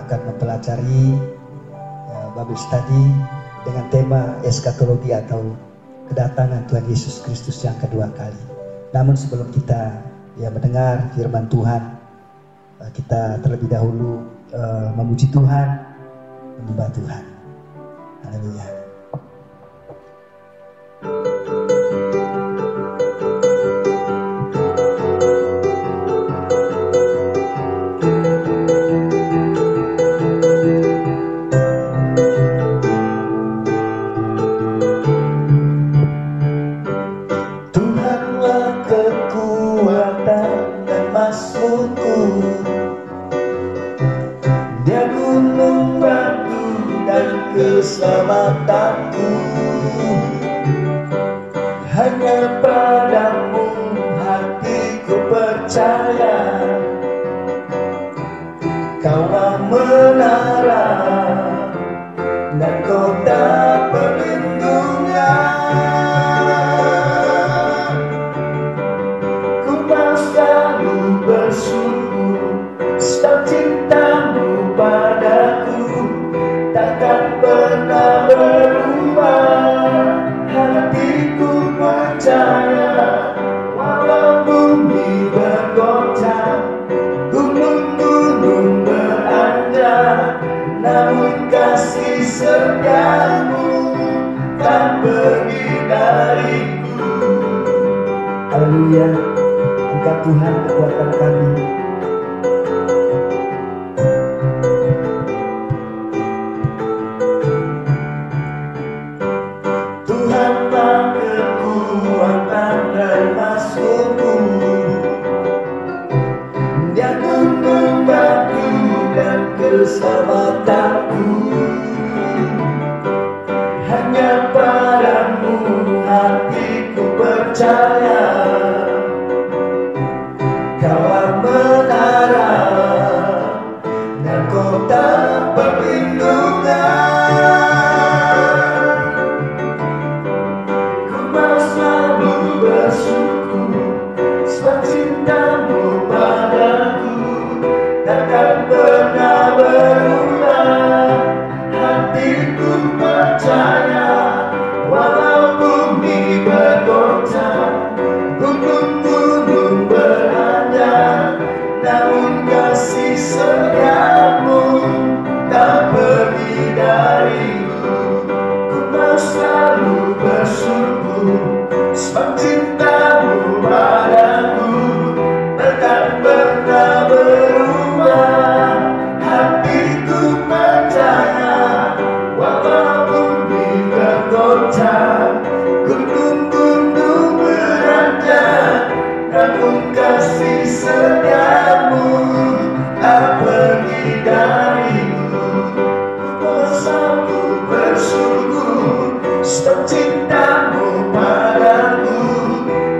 akan mempelajari Bible Study dengan tema eskatologi atau kedatangan Tuhan Yesus Kristus yang kedua kali. Namun sebelum kita mendengar firman Tuhan, kita terlebih dahulu memuji Tuhan, menyembah Tuhan. Haleluya. Keselamatanku hanya padamu hatiku percaya, Kaulah menara dan kota perlindungan. Ku mau selalu bersyukur sebab cintamu padaku takkan pernah berubah. Hatiku percaya walau bumi bergoncang, gunung-gunung beranjak, namun kasih setiamu tak pergi dariku. Haleluya. Engkau Tuhan kekuatan kami. Keselamatanku hanya padamu hatiku percaya, Kaulah menara dan kota perlindungan. Ku mau selalu bersyukur sebab cintamu padaku takkan pernah berubah. Hatiku percaya walau bumi bergoncang, gunung-gunung beranjak, namun kasih setiamu tak pergi dariku. Ku mau selalu bersyukur sebab cintamu padaku takkan pernah berubah. Hatiku percaya walau bumi bergoncang, gunung-gunung beranjak, namun kasih setiamu tak pergi dariku. Ku selalu bersyukur sebab cintamu padaku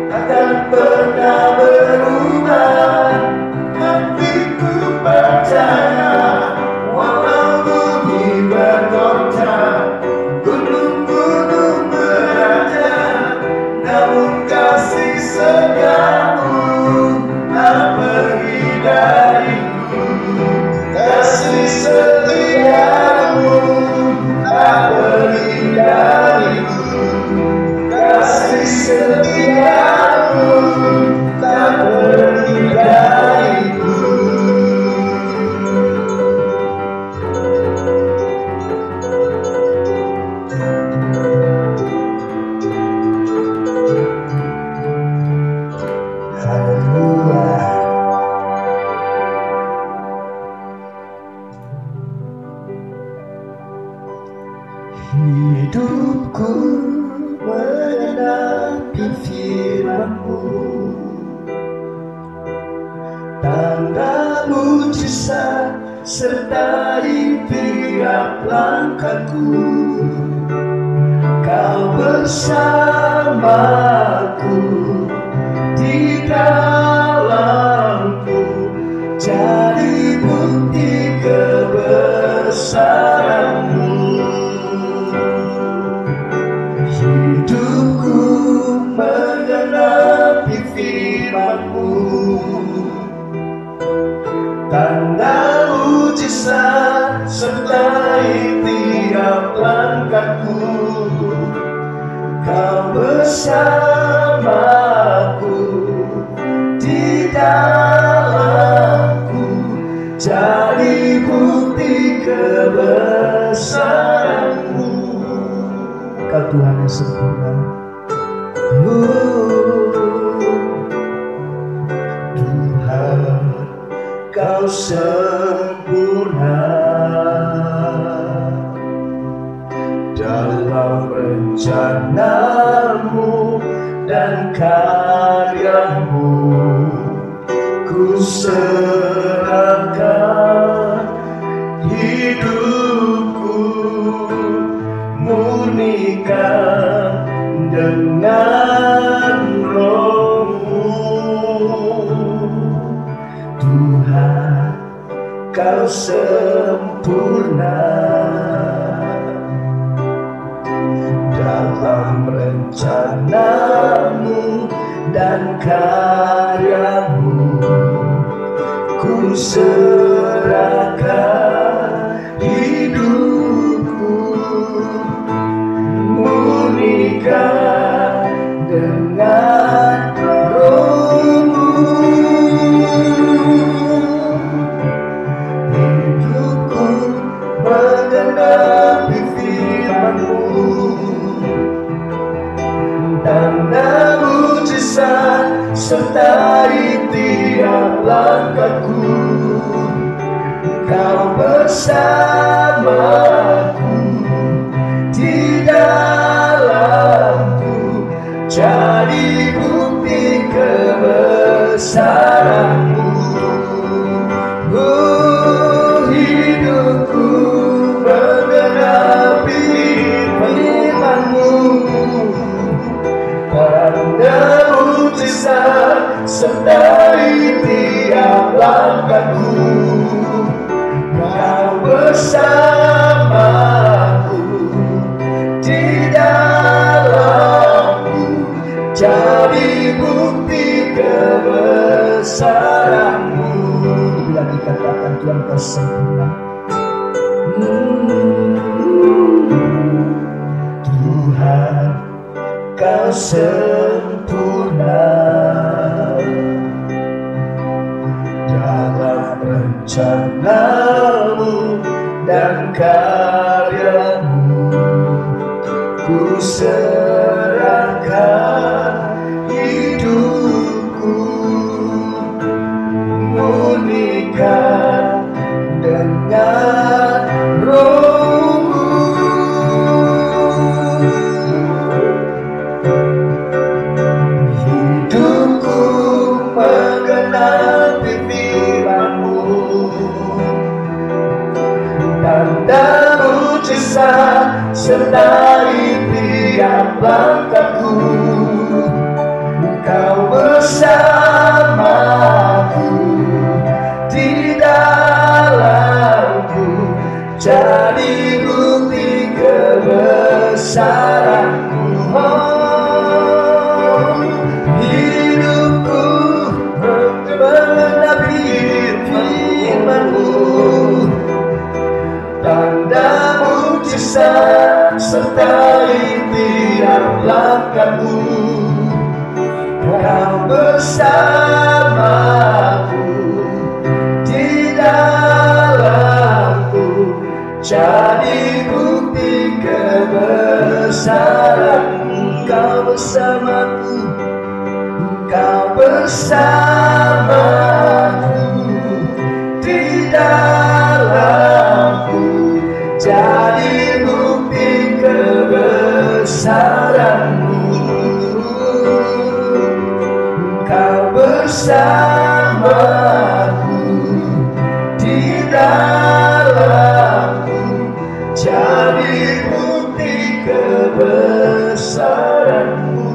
takkan pernah berubah. Hatiku percaya walau bumi bergoncang, gunung-gunung beranjak, namun kasih setiamu tak pergi dariku. Kasih setiamu tak pergi dariku. Kasih setiamu tak pergi dariku. Hidupku mengenapi firman-Mu, tanda mujizat sertai tiap langkahku. Kau bersamaku di dalamku, jadi bukti kebesaran-Mu. Hidupku mengenapi firman-Mu, tanda mujizat sertai tiap langkahku. Kau bersamaku di dalamku, jadi bukti kebesaranmu. Kau Tuhan yang sempurna. Tuhan, Kau sempurna dalam rencanamu dan karyamu. Ku serahkan hidupku, murnikan dengan Roh-Mu. Tuhan, Kau sempurna dalam rencanamu dan karyamu. Ku serahkan hidupku, murnikan dengan Roh-Mu. Hidupku menggenapi firman-Mu, tanda mujizat sertai tiap langkahku. Kau bersamaku di dalamku, jadi bukti kebesaranmu. Hidupku menggenapi firman-Mu, tanda mujizat sertai tiap langkahku. Kau bersamaku di dalamku, jadi bukti kebesaranmu. Bila dikatakan Tuhan Kau sempurna, Tuhan, Kau sempurna dalam rencanamu dan karyamu. Ku serahkan hidupku, murnikan dengan Roh-Mu. Hidupku menggenapi firman-Mu, tanda mujizat sertai tiap langkahku. Kau bersamaku di dalamku, jadi bukti kebesaranmu. Hidupku menggenapi firman-Mu, tanda mujizat sertai tiap langkahku. Kau bersamaku di dalamku, jadi bukti kebesaranmu. Kau bersamaku, Kau bersamaku di dalamku, jadi bukti kebesaranmu. Kau bersamaku di dalamku, jadi bukti kebesaranmu.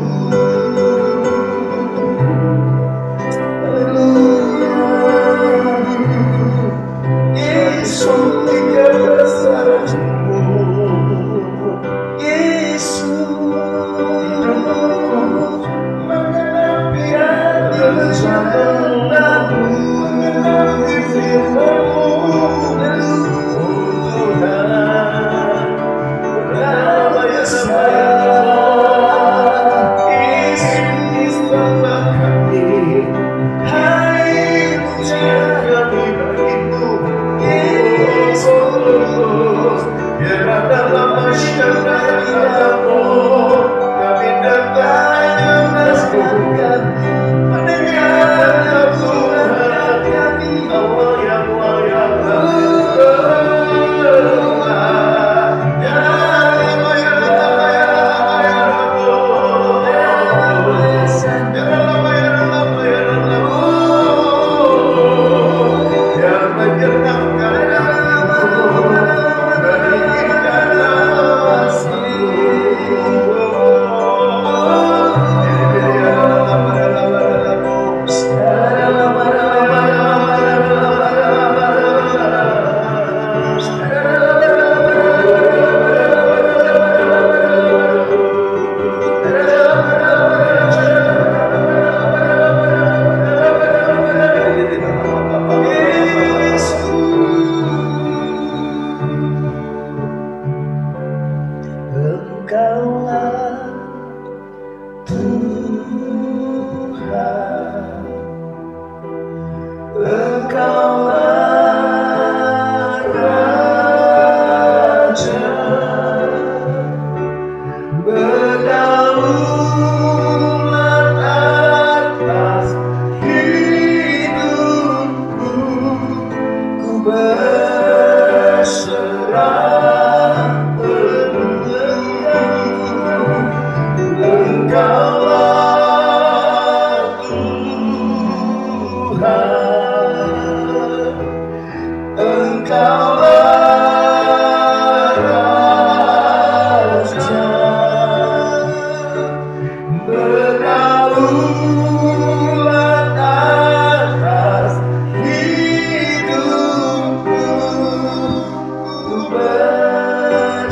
Yesus, mengenapi hati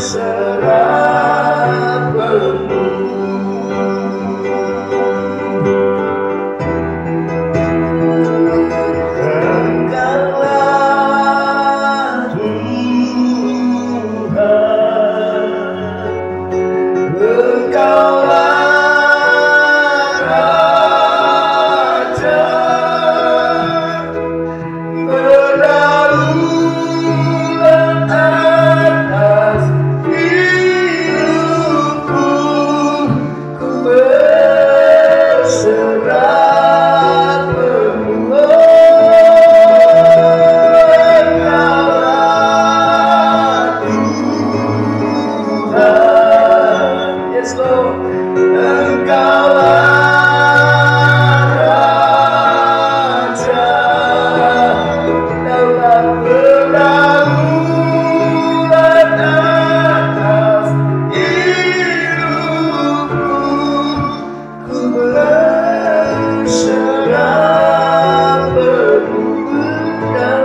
berserah penuh. Engkaulah Tuhan, Engkaulah Raja, berdaulat atas hidupku, ku berserah penuh. Engkaulah Tuhan, yes Lord, Engkaulah Raja, Engkaulah berdaulat atas hidupku, ku berserah penuh.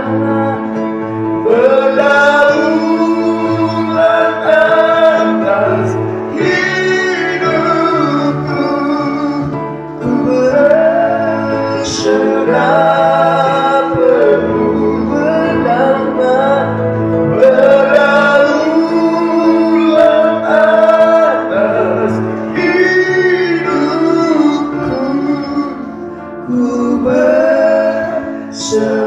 Engkaulah berdaulat atas hidupku, ku berserah penuh. Berdaulat atas hidupku, ku berserah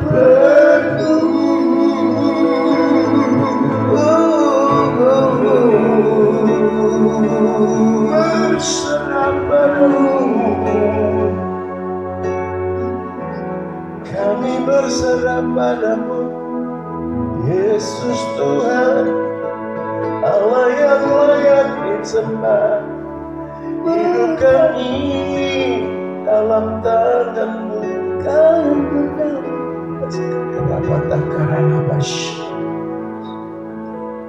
penuh. Berserah penuh. Kami berserah padamu, Yesus Tuhan, Allah yang layak disembah. Hidup kami dalam tangan-Mu, Kau benar.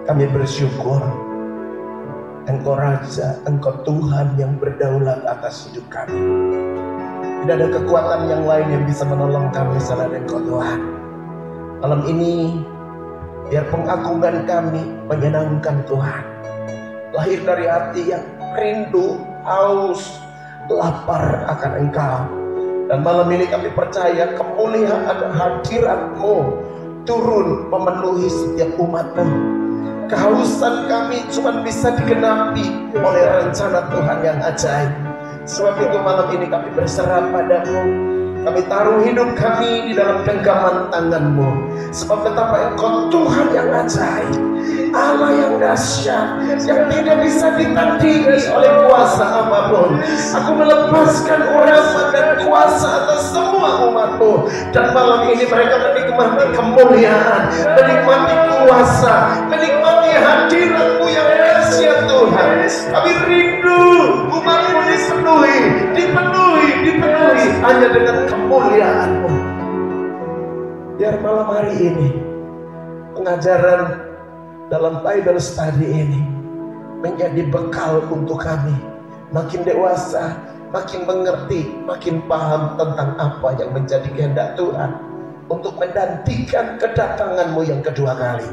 Kami bersyukur Engkau Raja, Engkau Tuhan yang berdaulat atas hidup kami. Tidak ada kekuatan yang lain yang bisa menolong kami selain Engkau Tuhan. Malam ini biar pengagungan kami menyenangkan Tuhan, lahir dari hati yang rindu, haus, lapar akan Engkau. Dan malam ini kami percaya kemuliaan hadirat-Mu turun memenuhi setiap umat-Mu. Kehausan kami cuma bisa digenapi oleh rencana Tuhan yang ajaib. Sebab itu malam ini kami berserah padamu. Kami taruh hidup kami di dalam genggaman tangan-Mu. Sebab betapa Engkau Tuhan yang ajaib, Allah yang dahsyat, yang tidak bisa ditandingi oleh kuasa apapun. Aku melepaskan urapan dan kuasa atas semua umat-Mu. Dan malam ini mereka menikmati kemuliaan, menikmati kuasa, menikmati hadirat-Mu yang dahsyat Tuhan. Kami rindu umat-Mu dipenuhi hanya dengan kemuliaan-Mu. Biar malam hari ini pengajaran dalam Bible study ini menjadi bekal untuk kami makin dewasa, makin mengerti, makin paham tentang apa yang menjadi kehendak Tuhan untuk menantikan kedatangan-Mu yang kedua kali.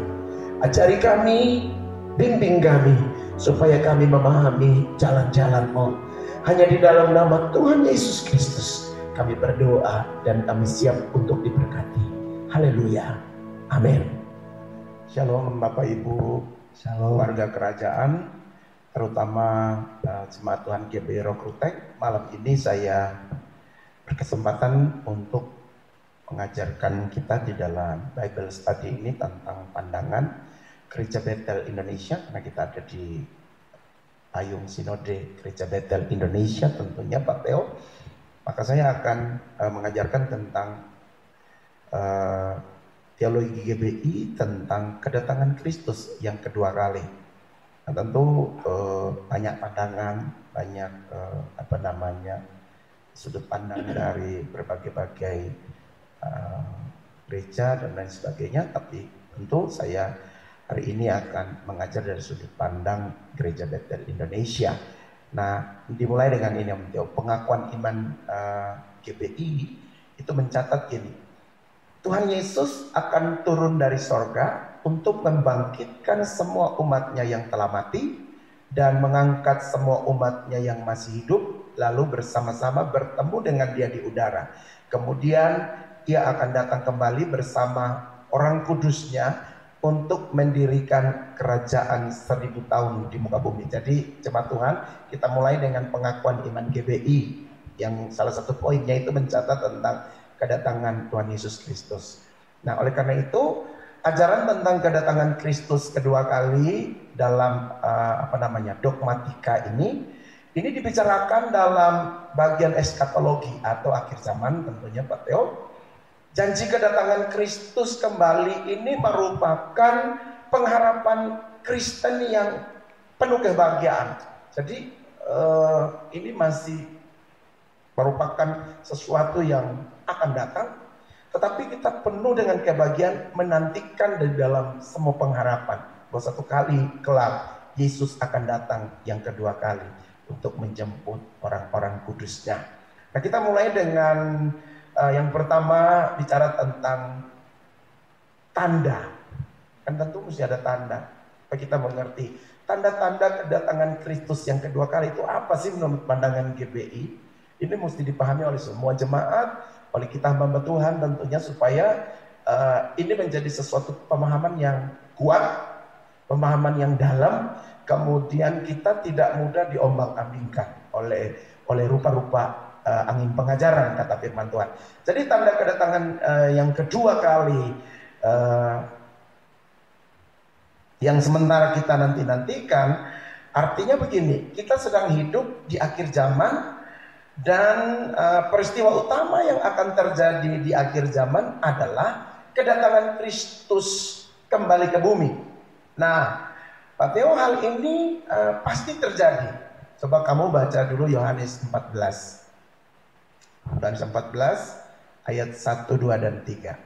Ajari kami, bimbing kami supaya kami memahami jalan-jalan-Mu. Hanya di dalam nama Tuhan Yesus Kristus kami berdoa dan kami siap untuk diberkati. Haleluya. Amin. Shalom Bapak Ibu, Shalom. warga kerajaan, terutama jemaat Tuhan GBI Rokrutek. Malam ini saya berkesempatan untuk mengajarkan kita di dalam Bible study ini tentang pandangan Gereja Bethel Indonesia, karena kita ada di Payung Sinode Gereja Bethel Indonesia tentunya Pak Theo. Maka saya akan mengajarkan tentang teologi GBI tentang kedatangan Kristus yang kedua kali. Nah, tentu banyak pandangan, banyak sudut pandang dari berbagai-bagai gereja dan lain sebagainya. Tapi tentu saya hari ini akan mengajar dari sudut pandang Gereja Bethel Indonesia. Nah, dimulai dengan ini Om Teo. Pengakuan iman GBI itu mencatat gini, Tuhan Yesus akan turun dari sorga untuk membangkitkan semua umatnya yang telah mati dan mengangkat semua umatnya yang masih hidup, lalu bersama-sama bertemu dengan dia di udara. Kemudian dia akan datang kembali bersama orang kudusnya untuk mendirikan kerajaan 1000 tahun di muka bumi. Jadi jemaat Tuhan, kita mulai dengan pengakuan iman GBI yang salah satu poinnya itu mencatat tentang kedatangan Tuhan Yesus Kristus. Nah, oleh karena itu ajaran tentang kedatangan Kristus kedua kali dalam dogmatika ini dibicarakan dalam bagian eskatologi atau akhir zaman tentunya Pak Theo. Janji kedatangan Kristus kembali ini merupakan pengharapan Kristen yang penuh kebahagiaan. Jadi ini masih merupakan sesuatu yang akan datang, tetapi kita penuh dengan kebahagiaan menantikan di dalam semua pengharapan bahwa satu kali kelak Yesus akan datang yang kedua kali untuk menjemput orang-orang kudusnya. Nah, kita mulai dengan yang pertama bicara tentang tanda. Kan tentu mesti ada tanda. Supaya kita mengerti tanda-tanda kedatangan Kristus yang kedua kali itu apa sih menurut pandangan GBI. Ini mesti dipahami oleh semua jemaat, oleh kita hamba Tuhan tentunya, supaya ini menjadi sesuatu pemahaman yang kuat, pemahaman yang dalam. Kemudian kita tidak mudah diombang-ambingkan oleh rupa-rupa angin pengajaran, kata firman Tuhan. Jadi tanda kedatangan yang kedua kali yang sementara kita nantikan, artinya begini, kita sedang hidup di akhir zaman dan peristiwa utama yang akan terjadi di akhir zaman adalah kedatangan Kristus kembali ke bumi. Nah, Pak Theo, hal ini pasti terjadi. Coba kamu baca dulu Yohanes 14. Yohanes 14 ayat 1, 2, dan 3.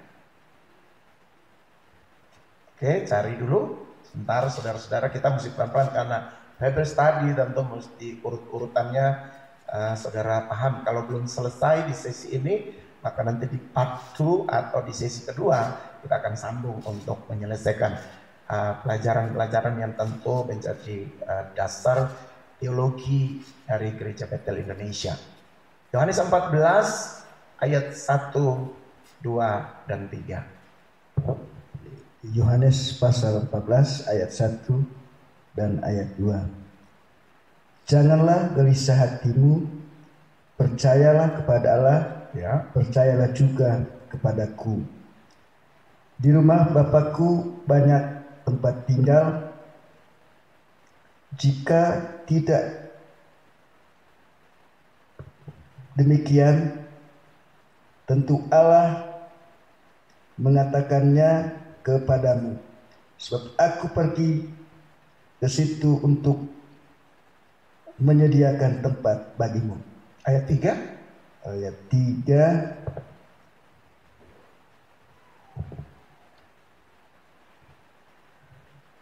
Oke, cari dulu. Sebentar saudara-saudara, kita mesti pelan-pelan karena Bible study tentu mesti urut-urutannya saudara paham. Kalau belum selesai di sesi ini, maka nanti di part 2 atau di sesi kedua kita akan sambung untuk menyelesaikan pelajaran-pelajaran yang tentu menjadi dasar teologi dari Gereja Betel Indonesia. Yohanes 14 ayat 1, 2, dan 3. Yohanes pasal 14 ayat 1 dan ayat 2. Janganlah gelisah hatimu, percayalah kepada Allah, Ya. percayalah juga kepadaku. Di rumah Bapakku banyak tempat tinggal. Jika tidak demikian, tentu Allah mengatakannya kepadamu. Sebab aku pergi ke situ untuk menyediakan tempat bagimu. Ayat 3. Ayat 3.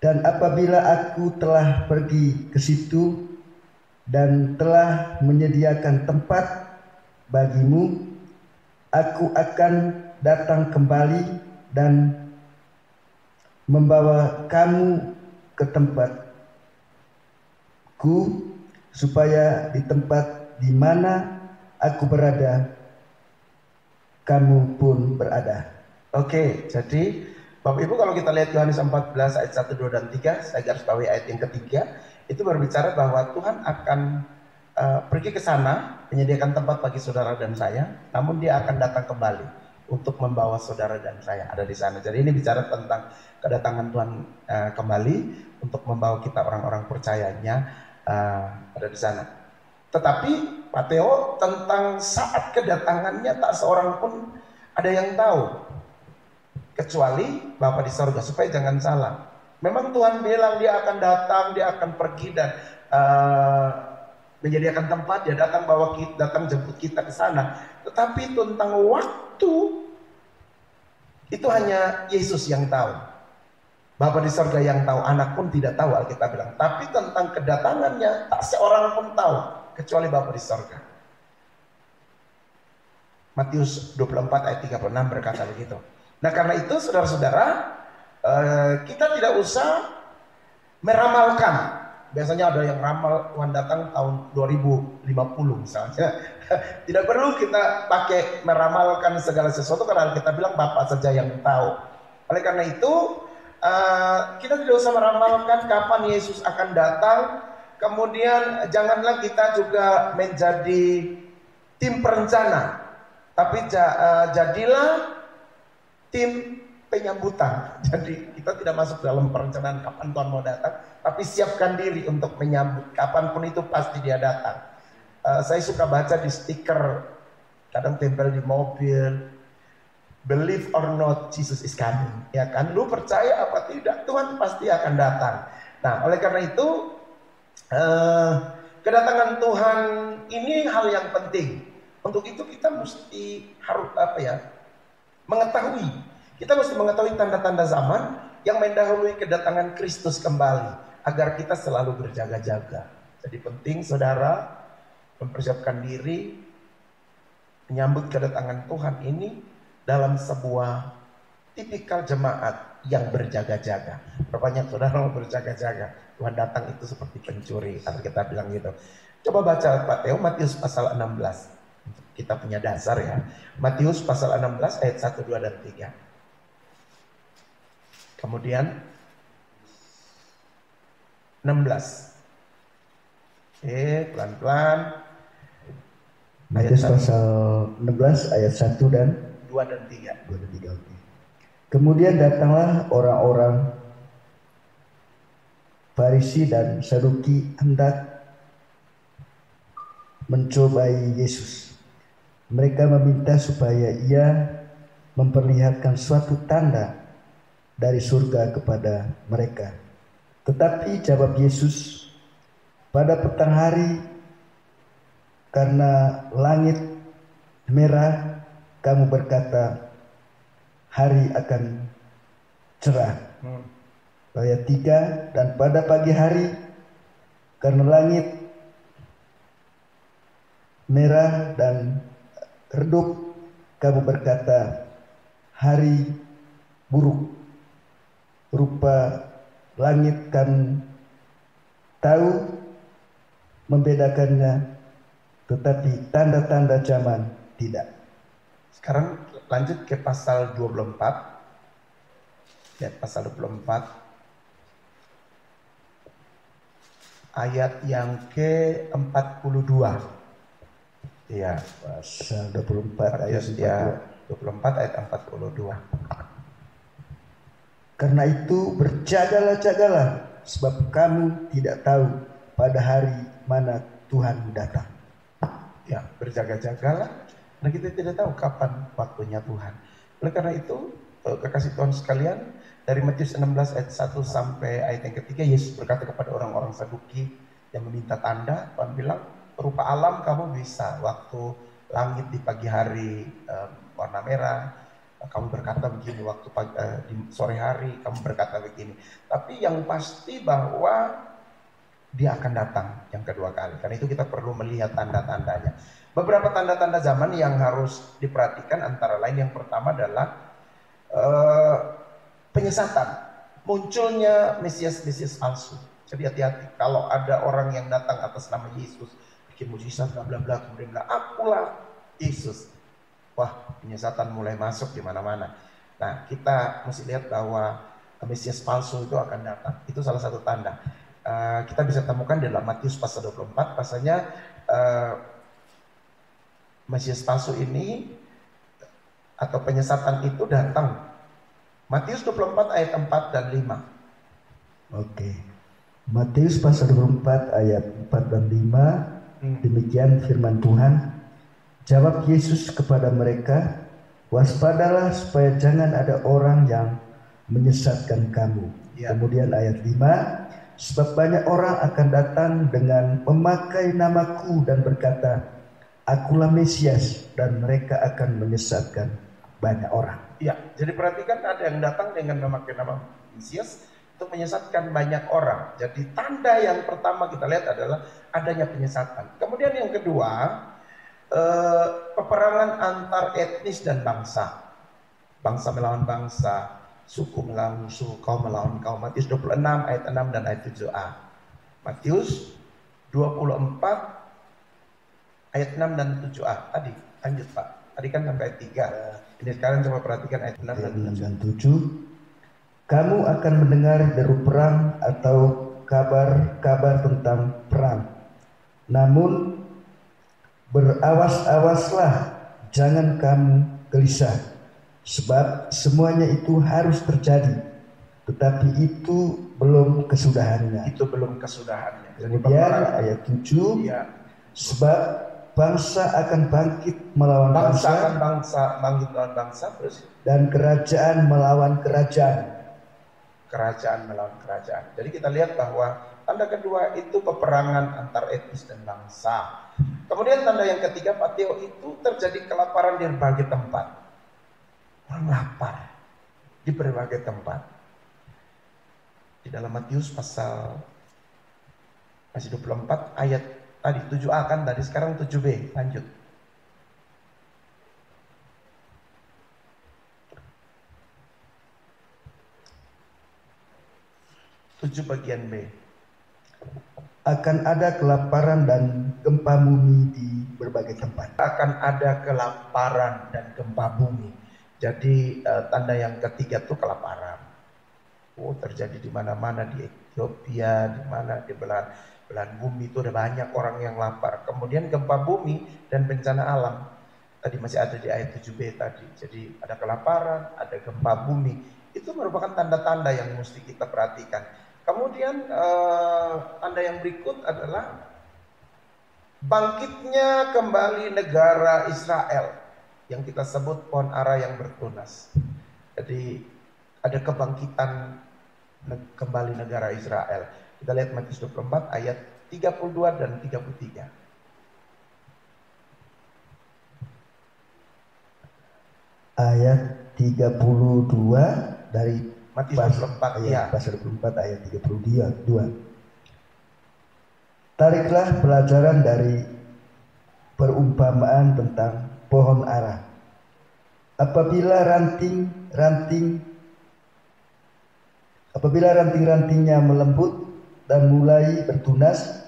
Dan apabila aku telah pergi ke situ dan telah menyediakan tempat bagimu, aku akan datang kembali dan membawa kamu ke tempatku, supaya di tempat di mana aku berada, kamu pun berada. Oke, jadi Bapak Ibu, kalau kita lihat Yohanes 14 ayat 1, 2, dan 3, saya garis bawahi ayat yang ketiga, itu berbicara bahwa Tuhan akan pergi ke sana menyediakan tempat bagi saudara dan saya, namun dia akan datang kembali untuk membawa saudara dan saya ada di sana. Jadi ini bicara tentang kedatangan Tuhan kembali untuk membawa kita orang-orang percayanya ada di sana. Tetapi Pak Theo, tentang saat kedatangannya tak seorang pun ada yang tahu kecuali Bapa di sorga. Supaya jangan salah, memang Tuhan bilang dia akan datang, dia akan pergi dan menyediakan tempat, dia datang bawa kita, datang jemput kita ke sana. Tetapi tentang waktu itu hanya Yesus yang tahu. Bapa di sorga yang tahu, anak pun tidak tahu, Alkitab bilang. Tapi tentang kedatangannya tak seorang pun tahu kecuali Bapa di sorga. Matius 24 ayat 36 berkata begitu. Nah karena itu saudara-saudara, kita tidak usah meramalkan. Biasanya ada yang ramal Tuhan datang tahun 2050 misalnya. Tidak perlu kita pakai meramalkan segala sesuatu karena kita bilang Bapa saja yang tahu. Oleh karena itu kita tidak usah meramalkan kapan Yesus akan datang. Kemudian janganlah kita juga menjadi tim perencana, tapi jadilah tim penyambutan. Jadi kita tidak masuk dalam perencanaan kapan Tuhan mau datang, tapi siapkan diri untuk menyambut. Kapanpun itu pasti dia datang. Saya suka baca di stiker, kadang tempel di mobil, believe or not Jesus is coming. Ya kan, lu percaya apa tidak, Tuhan pasti akan datang. Nah oleh karena itu kedatangan Tuhan ini hal yang penting. Untuk itu kita mesti harus mengetahui. Kita mesti mengetahui tanda-tanda zaman yang mendahului kedatangan Kristus kembali, agar kita selalu berjaga-jaga. Jadi penting saudara mempersiapkan diri menyambut kedatangan Tuhan ini dalam sebuah tipikal jemaat yang berjaga-jaga. Berbanyak saudara mau berjaga-jaga. Tuhan datang itu seperti pencuri, kalau kita bilang gitu. Coba baca Pak Teo Matius pasal 16. Kita punya dasar ya. Matius pasal 16 ayat 1, 2, dan 3. Kemudian 16. Oke, pelan-pelan. Matius pasal 16 ayat 1 dan 2 dan 3. 2 dan 3. Oke. Kemudian datanglah orang-orang Farisi dan Saduki hendak mencobai Yesus. Mereka meminta supaya ia memperlihatkan suatu tanda dari surga kepada mereka. Tetapi jawab Yesus, pada petang hari karena langit merah kamu berkata hari akan cerah. Ayat 3, dan pada pagi hari karena langit merah dan redup kamu berkata hari buruk. Rupa langit kan tahu membedakannya, tetapi tanda-tanda zaman tidak. Sekarang lanjut ke pasal 24. Lihat pasal 24 ayat yang ke-42. Iya, pasal 24 ayat 24 ayat 42. Karena itu berjagalah-jagalah, sebab kamu tidak tahu pada hari mana Tuhan datang. Ya, berjaga-jagalah, karena kita tidak tahu kapan waktunya Tuhan. Oleh karena itu, kekasih Tuhan sekalian, dari Matius 16 ayat 1 sampai ayat yang ketiga, Yesus berkata kepada orang-orang Saduki yang meminta tanda. Tuhan bilang, rupa alam kamu bisa, waktu langit di pagi hari warna merah, kamu berkata begini, waktu di sore hari kamu berkata begini. Tapi yang pasti bahwa dia akan datang yang kedua kali. Karena itu kita perlu melihat tanda-tandanya. Beberapa tanda-tanda zaman yang harus diperhatikan antara lain, yang pertama adalah penyesatan. Munculnya Mesias-Mesias palsu. Jadi hati-hati kalau ada orang yang datang atas nama Yesus, bikin mujizat bla bla bla, kemudian bilang akulah Yesus. Wah, penyesatan mulai masuk di mana-mana. Nah, kita mesti lihat bahwa Mesias palsu itu akan datang. Itu salah satu tanda. Kita bisa temukan dalam Matius pasal 24, pasalnya Mesias palsu ini atau penyesatan itu datang. Matius 24 ayat 4 dan 5. Oke. Matius pasal 24 ayat 4 dan 5. Demikian firman Tuhan. Jawab Yesus kepada mereka, waspadalah supaya jangan ada orang yang menyesatkan kamu. Ya. Kemudian ayat 5, sebab banyak orang akan datang dengan memakai namaku dan berkata, akulah Mesias, dan mereka akan menyesatkan banyak orang. Ya, jadi perhatikan, ada yang datang dengan memakai nama Mesias untuk menyesatkan banyak orang. Jadi tanda yang pertama kita lihat adalah adanya penyesatan. Kemudian yang kedua, peperangan antar etnis dan bangsa. bangsa melawan bangsa, suku melawan suku, kaum melawan kaum. Matius 26 ayat 6 dan ayat 7a. Matius 24 ayat 6 dan 7a. Tadi lanjut Pak. Tadi kan sampai ayat 3. Ini sekarang coba perhatikan ayat 6 dan 7. Kamu akan mendengar deru perang atau kabar-kabar tentang perang. Namun berawas-awaslah, jangan kamu gelisah, sebab semuanya itu harus terjadi, tetapi itu belum kesudahannya. Itu belum kesudahannya. Kemudian ayat 7, ya. Sebab bangsa akan bangkit melawan bangsa, bangkit melawan bangsa, terus dan kerajaan melawan kerajaan. Kerajaan melawan kerajaan. Jadi kita lihat bahwa tanda kedua itu peperangan antar etnis dan bangsa. Kemudian tanda yang ketiga, Pateo, itu terjadi kelaparan di berbagai tempat. Orang lapar di berbagai tempat. Di dalam Matius pasal masih 24 ayat tadi 7a kan, tadi sekarang 7b, lanjut. Bagian B. Akan ada kelaparan dan gempa bumi di berbagai tempat. Akan ada kelaparan dan gempa bumi. Jadi tanda yang ketiga itu kelaparan. Terjadi di mana-mana, di Ethiopia, di mana di belahan bumi itu ada banyak orang yang lapar. Kemudian gempa bumi dan bencana alam. Tadi masih ada di ayat 7b tadi. Jadi ada kelaparan, ada gempa bumi. Itu merupakan tanda-tanda yang mesti kita perhatikan. Kemudian tanda yang berikut adalah bangkitnya kembali negara Israel yang kita sebut pohon ara yang bertunas. Jadi ada kebangkitan kembali negara Israel. Kita lihat Matius 24 ayat 32 dan 33. Ayat 32 dari Matius 24 ya. Pasal 24 ayat 32. Tariklah pelajaran dari perumpamaan tentang pohon ara. Apabila ranting-rantingnya melembut dan mulai bertunas,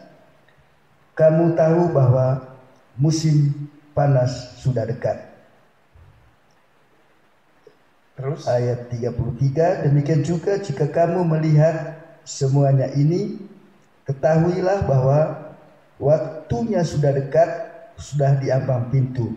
kamu tahu bahwa musim panas sudah dekat. Terus ayat 33, demikian juga jika kamu melihat semuanya ini, ketahuilah bahwa waktunya sudah dekat, sudah di ambang pintu.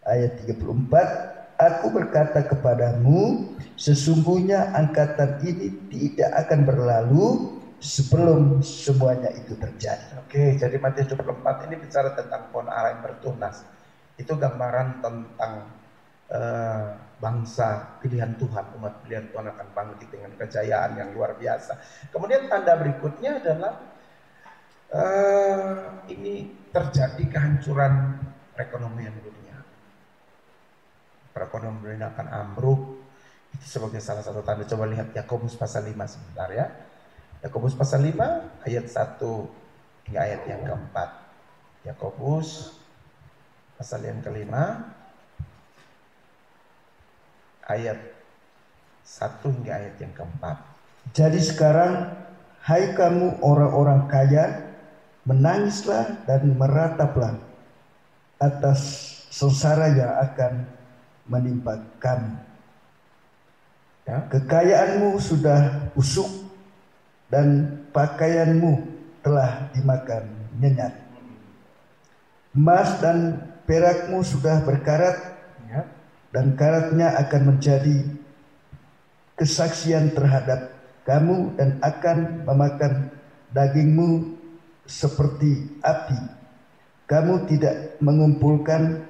Ayat 34, aku berkata kepadamu, sesungguhnya angkatan ini tidak akan berlalu sebelum semuanya itu terjadi. Oke, jadi Matius 24 ini bicara tentang pohon ara yang bertunas. Itu gambaran tentang bangsa pilihan Tuhan, umat pilihan Tuhan akan bangkit dengan kejayaan yang luar biasa. Kemudian tanda berikutnya adalah ini terjadi kehancuran perekonomian dunia. Perekonomian dunia akan ambruk. Itu sebagai salah satu tanda. Coba lihat Yakobus pasal 5 sebentar ya. Yakobus pasal 5 ayat 1 hingga ayat yang keempat. Yakobus pasal yang kelima ayat 1 hingga ayat yang keempat. Jadi sekarang, hai kamu orang-orang kaya, menangislah dan merataplah atas sengsara yang akan menimpa kamu. Ya. Kekayaanmu sudah busuk dan pakaianmu telah dimakan nyenyak. Emas dan perakmu sudah berkarat, ya, dan karatnya akan menjadi kesaksian terhadap kamu dan akan memakan dagingmu seperti api. Kamu tidak mengumpulkan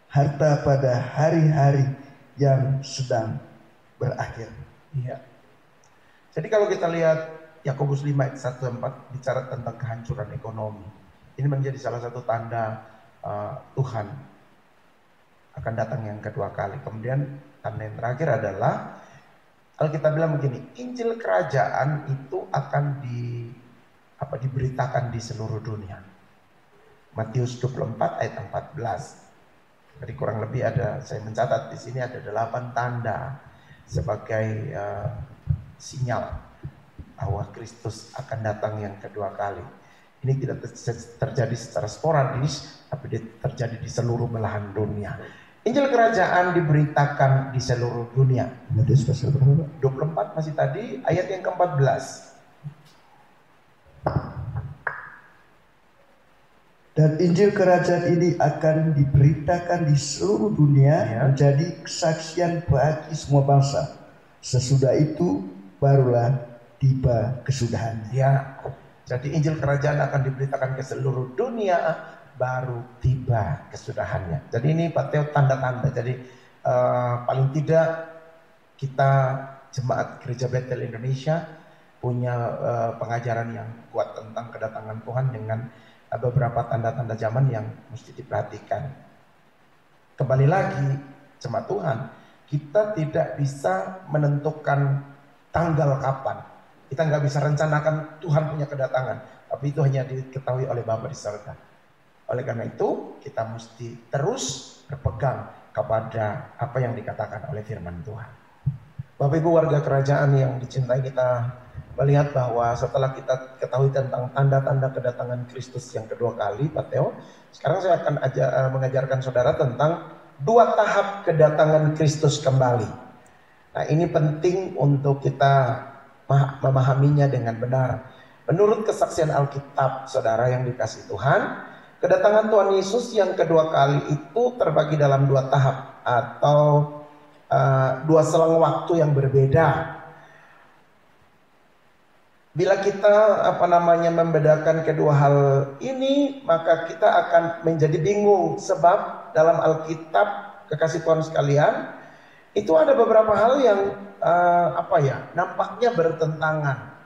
harta pada hari-hari yang sedang berakhir. Iya. Jadi kalau kita lihat Yakobus 5 ayat 1-4 bicara tentang kehancuran ekonomi. Ini menjadi salah satu tanda Tuhan akan datang yang kedua kali. Kemudian tanda yang terakhir adalah kalau kita bilang begini, Injil kerajaan itu akan diberitakan di seluruh dunia. Matius 24 ayat 14. Jadi kurang lebih saya mencatat di sini ada 8 tanda sebagai sinyal bahwa Kristus akan datang yang kedua kali. Ini tidak terjadi secara sporadis, tapi terjadi di seluruh belahan dunia. Injil kerajaan diberitakan di seluruh dunia. Matius pasal berapa? 24 masih tadi, ayat yang ke-14. Dan Injil kerajaan ini akan diberitakan di seluruh dunia menjadi kesaksian bagi semua bangsa. Sesudah itu barulah tiba kesudahannya. Ya, jadi Injil kerajaan akan diberitakan ke seluruh dunia, baru tiba kesudahannya. Jadi ini Pak Teo tanda-tanda. Jadi paling tidak kita jemaat Gereja Betel Indonesia punya pengajaran yang kuat tentang kedatangan Tuhan dengan beberapa tanda-tanda zaman yang mesti diperhatikan. Kembali lagi, jemaat Tuhan, kita tidak bisa menentukan tanggal kapan. Kita nggak bisa rencanakan Tuhan punya kedatangan, tapi itu hanya diketahui oleh Bapa di surga. Oleh karena itu, kita mesti terus berpegang kepada apa yang dikatakan oleh firman Tuhan. Bapak Ibu warga kerajaan yang dicintai, kita melihat bahwa setelah kita ketahui tentang tanda-tanda kedatangan Kristus yang kedua kali, Pak Teo, sekarang saya akan mengajarkan saudara tentang 2 tahap kedatangan Kristus kembali. Nah, ini penting untuk kita memahaminya dengan benar. Menurut kesaksian Alkitab, saudara yang dikasihi Tuhan, kedatangan Tuhan Yesus yang kedua kali itu terbagi dalam 2 tahap atau 2 selang waktu yang berbeda. Bila kita membedakan kedua hal ini, maka kita akan menjadi bingung, sebab dalam Alkitab, kekasih Tuhan sekalian, itu ada beberapa hal yang nampaknya bertentangan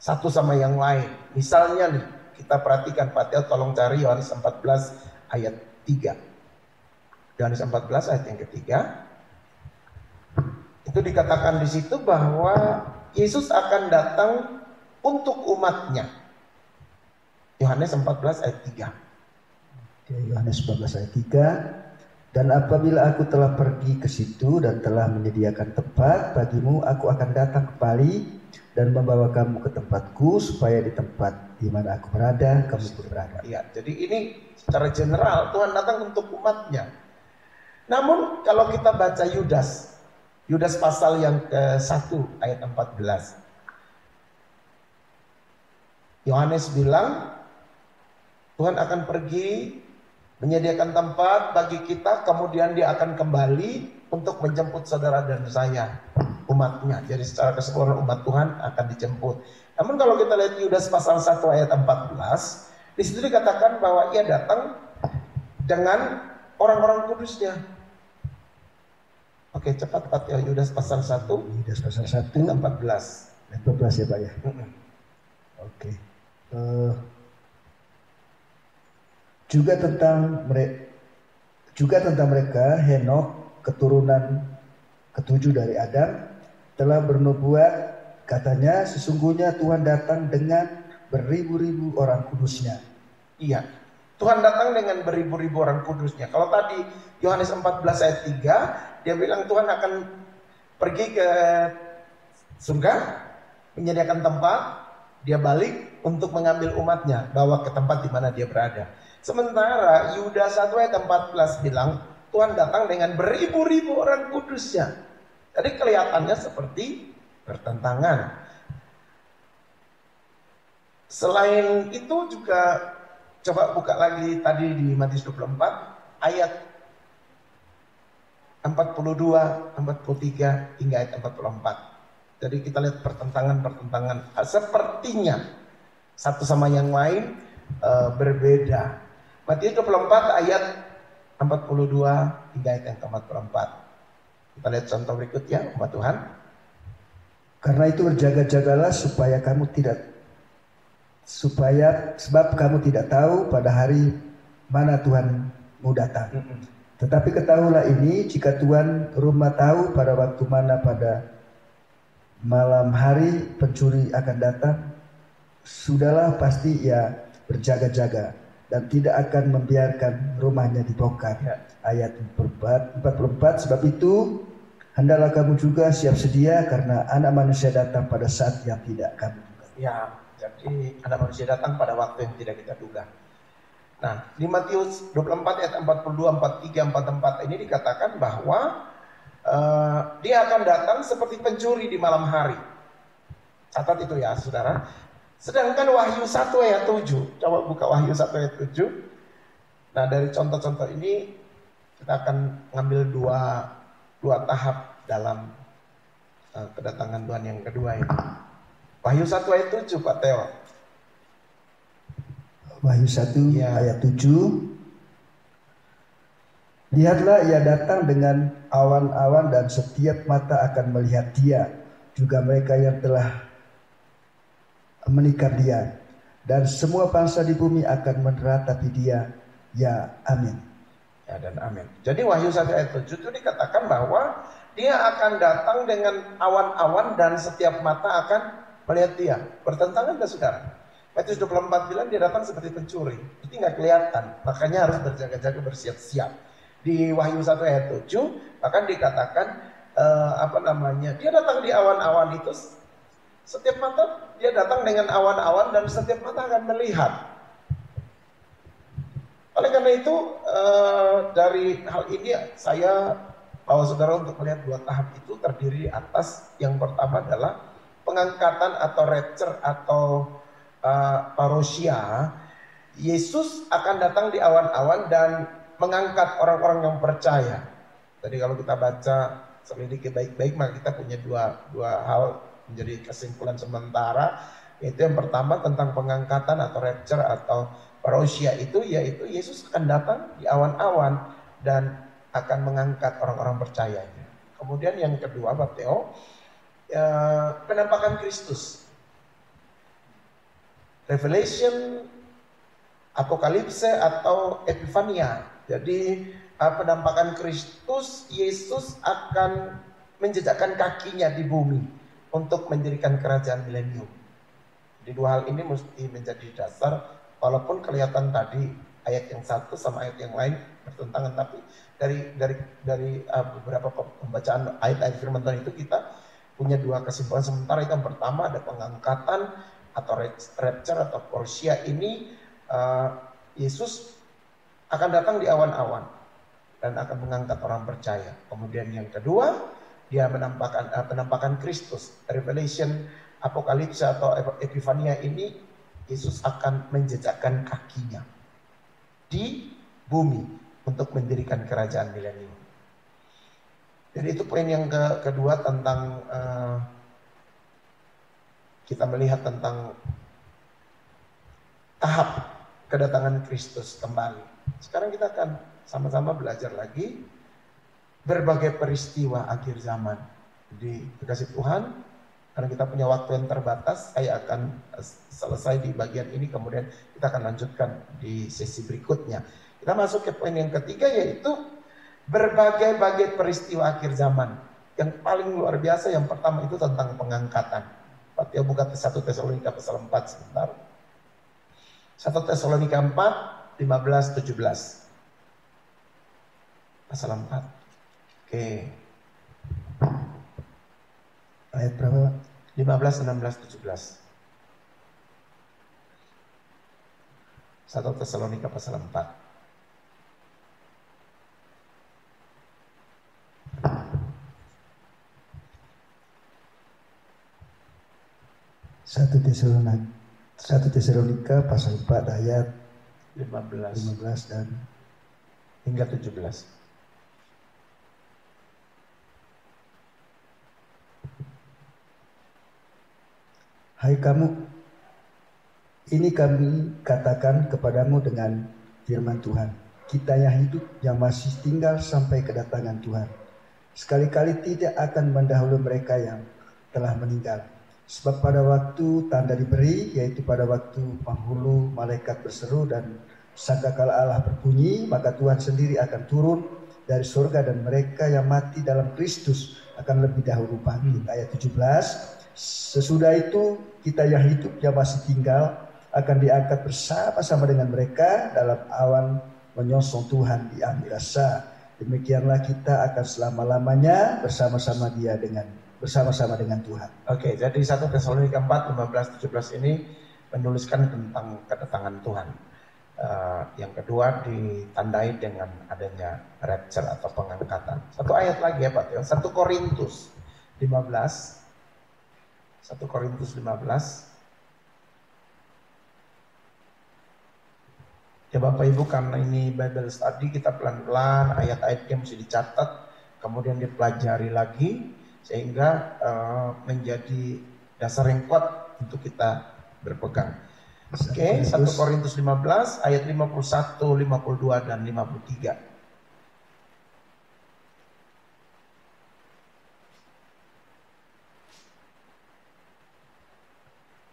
satu sama yang lain. Misalnya nih, kita perhatikan, Pak Teo tolong cari Yohanes 14 ayat 3. Yohanes 14 ayat yang ketiga. Itu dikatakan di situ bahwa Yesus akan datang untuk umatnya. Yohanes 14 ayat 3. Yohanes 14 ayat 3. Dan apabila aku telah pergi ke situ dan telah menyediakan tempat bagimu, aku akan datang kembali dan membawa kamu ke tempatku, supaya di tempat di mana aku berada, kamu pun berada. Ya, jadi ini secara general Tuhan datang untuk umatnya. Namun kalau kita baca Yudas pasal yang ke-1 ayat 14. Yohanes bilang Tuhan akan pergi menyediakan tempat bagi kita, kemudian dia akan kembali untuk menjemput saudara dan saya, umatnya. Jadi secara keseluruhan umat Tuhan akan dijemput. Namun kalau kita lihat Yudas pasal 1 ayat 14, di situ dikatakan bahwa ia datang dengan orang-orang kudusnya. Oke, cepat ya, Yudas pasal 1. Yudas pasal 1 ayat 14. 14 ya Pak ya. Oke. Juga tentang mereka, Henokh, keturunan ke-7 dari Adam, telah bernubuat, katanya sesungguhnya Tuhan datang dengan beribu-ribu orang kudusnya. Iya, Tuhan datang dengan beribu-ribu orang kudusnya. Kalau tadi Yohanes 14 ayat 3, dia bilang Tuhan akan pergi ke surga, menyediakan tempat, dia balik untuk mengambil umatnya, bawa ke tempat di mana dia berada. Sementara Yudas 1 ayat 14 bilang Tuhan datang dengan beribu-ribu orang kudusnya. Jadi kelihatannya seperti bertentangan. Selain itu juga coba buka lagi tadi di Matius 24 ayat 42, 43 hingga ayat 44. Jadi kita lihat pertentangan sepertinya satu sama yang lain berbeda. Matius 24 ayat 42 hingga ayat yang ke-44. Kita lihat contoh berikutnya, umat Tuhan. Karena itu berjaga-jagalah sebab kamu tidak tahu pada hari mana Tuhan mau datang. Tetapi ketahuilah ini, jika Tuhan rumah tahu pada waktu mana pada malam hari pencuri akan datang, sudahlah pasti ia berjaga-jaga. dan tidak akan membiarkan rumahnya dibongkar. Ya. Ayat 44, sebab itu hendaklah kamu juga siap sedia karena anak manusia datang pada saat yang tidak kamu duga. Ya, jadi anak manusia datang pada waktu yang tidak kita duga. Nah, di Matius 24 ayat 42, 43, 44 ini dikatakan bahwa dia akan datang seperti pencuri di malam hari. Catat itu ya, saudara. Sedangkan Wahyu 1 ayat 7, coba buka Wahyu 1 ayat 7. Nah, dari contoh-contoh ini kita akan ngambil dua tahap dalam kedatangan Tuhan yang kedua ini. Wahyu 1 ayat 7, Pak Teo. Wahyu 1 Ya. ayat 7. Lihatlah, ia datang dengan awan-awan dan setiap mata akan melihat dia, juga mereka yang telah menikah dia, dan semua bangsa di bumi akan meneratapi dia. Ya, amin. Ya, dan amin. Jadi Wahyu 1 ayat 7 itu dikatakan bahwa dia akan datang dengan awan-awan dan setiap mata akan melihat dia. Bertentangan dengan saudara. Matius 24 bilang dia datang seperti pencuri. Itu nggak kelihatan. Makanya harus berjaga-jaga, bersiap-siap. Di Wahyu 1 ayat 7 bahkan dikatakan dia datang di awan-awan itu. Setiap mata dia datang dengan awan-awan dan setiap mata akan melihat. Oleh karena itu dari hal ini saya bawa saudara untuk melihat dua tahap itu terdiri atas yang pertama adalah pengangkatan atau rapture atau parousia. Yesus akan datang di awan-awan dan mengangkat orang-orang yang percaya. Tadi kalau kita baca selidiki baik-baik maka kita punya dua hal menjadi kesimpulan sementara, yaitu yang pertama tentang pengangkatan atau rapture atau parousia itu, yaitu Yesus akan datang di awan-awan dan akan mengangkat orang-orang percayanya. Kemudian yang kedua, Pak Theo, penampakan Kristus, Revelation, Apokalipse atau Epifania. Jadi penampakan Kristus, Yesus akan menjejakkan kakinya di bumi untuk mendirikan kerajaan milenium. Di dua hal ini mesti menjadi dasar, walaupun kelihatan tadi ayat yang satu sama ayat yang lain bertentangan, tapi dari beberapa pembacaan ayat-ayat firman Tuhan itu kita punya dua kesimpulan sementara. Itu yang pertama ada pengangkatan atau rapture atau parousia ini, Yesus akan datang di awan-awan dan akan mengangkat orang percaya. Kemudian yang kedua, dia penampakan Kristus, Revelation, Apokalipse atau Epifania ini, Yesus akan menjejakkan kakinya di bumi untuk mendirikan kerajaan milenium. Jadi itu poin yang kedua tentang kita melihat tentang tahap kedatangan Kristus kembali. Sekarang kita akan sama-sama belajar lagi berbagai peristiwa akhir zaman. Jadi dikasih Tuhan, karena kita punya waktu yang terbatas, saya akan selesai di bagian ini, kemudian kita akan lanjutkan di sesi berikutnya. Kita masuk ke poin yang ketiga, yaitu berbagai peristiwa akhir zaman. Yang paling luar biasa yang pertama itu tentang pengangkatan. Pak Tio buka 1 Tesalonika pasal 4 sebentar. 1 Tesalonika 4, 15-17. Pasal 4. Oke. Ayat berapa, Pak? 15, 16, 17. 1 Tesalonika pasal 4. Satu Tesalonika pasal 4 ayat 15 dan hingga 17. Hai kamu, ini kami katakan kepadamu dengan firman Tuhan. Kita yang hidup, yang masih tinggal sampai kedatangan Tuhan, sekali-kali tidak akan mendahului mereka yang telah meninggal. Sebab pada waktu tanda diberi, yaitu pada waktu penghulu malaikat berseru dan sangkakala Allah berbunyi, maka Tuhan sendiri akan turun dari surga dan mereka yang mati dalam Kristus akan lebih dahulu bangkit. Ayat 17. Sesudah itu kita yang hidup, yang masih tinggal akan diangkat bersama-sama dengan mereka dalam awan menyongsong Tuhan di angkasa. Demikianlah kita akan selama-lamanya bersama-sama dengan Tuhan. Oke, jadi 1 Tesalonika 4, 15-17 ini menuliskan tentang kedatangan Tuhan. Yang kedua ditandai dengan adanya rapture atau pengangkatan. Satu ayat lagi ya Pak Teo, 1 Korintus 15. 1 Korintus 15. Ya Bapak Ibu, karena ini Bible study, kita pelan-pelan ayat-ayatnya mesti dicatat, kemudian dipelajari lagi, sehingga menjadi dasar yang kuat untuk kita berpegang. Oke, 1 Korintus 15 ayat 51, 52, dan 53.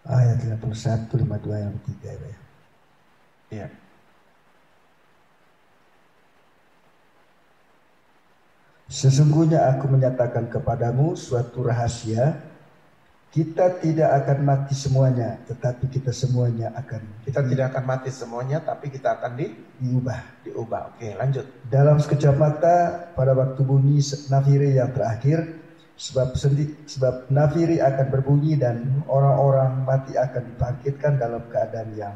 Ayat 51, 52, yang 3 ya. Iya. Sesungguhnya aku menyatakan kepadamu suatu rahasia, kita tidak akan mati semuanya, tetapi kita semuanya akan tidak akan mati semuanya, tapi kita akan diubah. Oke, lanjut. Dalam sekejap mata, pada waktu bunyi nafiri yang terakhir, sebab nafiri akan berbunyi dan orang-orang mati akan dibangkitkan dalam keadaan yang